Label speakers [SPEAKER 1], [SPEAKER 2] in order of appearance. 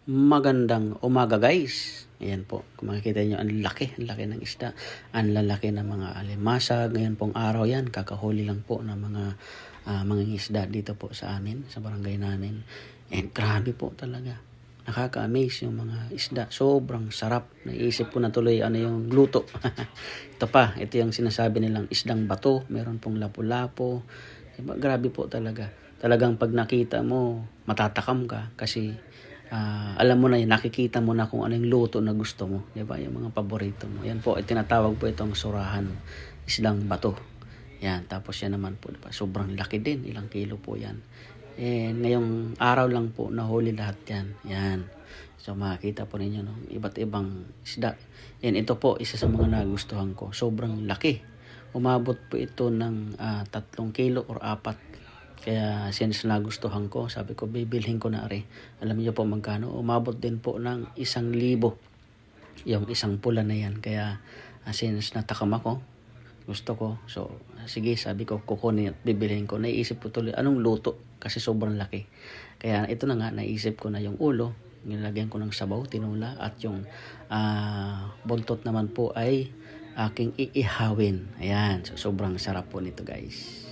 [SPEAKER 1] Magandang umaga guys. Ayan po, kung makikita nyo, ang laki ng isda. Ang lalaki ng mga alimasag. Ngayon pong araw yan, kakahuli lang po ng mga isda dito po sa amin, sa barangay namin. And grabe po talaga. Nakaka-amaze yung mga isda. Sobrang sarap. Naisip ko na tuloy ano yung luto. Ito yung sinasabi nilang isdang bato. Meron pong lapu-lapo. Diba? Grabe po talaga. Talagang pag nakita mo, matatakam ka kasi alam mo na yun, nakikita mo na kung ano yung luto na gusto mo, di ba? Yung mga paborito mo. Yan po, tinatawag po itong surahan, isdang bato. Yan, tapos yan naman po, diba? Sobrang laki din, ilang kilo po yan. Ngayong araw lang po, nahuli lahat yan. Yan. So makikita po ninyo, no? Iba't ibang isda. Yan, ito po, isa sa mga nagustuhan ko. Sobrang laki. Umabot po ito ng 3 kilo or 4. Kaya since nagustuhan ko, sabi ko bibilhin ko na rin. Alam niyo po magkano? Umabot din po ng 1,000 yung isang pula na yan. Kaya since natakam ako, gusto ko. So sige, sabi ko kukunin at bibilhin ko. Naisip ko tuloy anong luto kasi sobrang laki. Kaya ito na nga, naisip ko na yung ulo. Nilagyan ko ng sabaw, tinula, at yung buntot naman po ay aking iihawin. Ayan, so sobrang sarap po nito guys.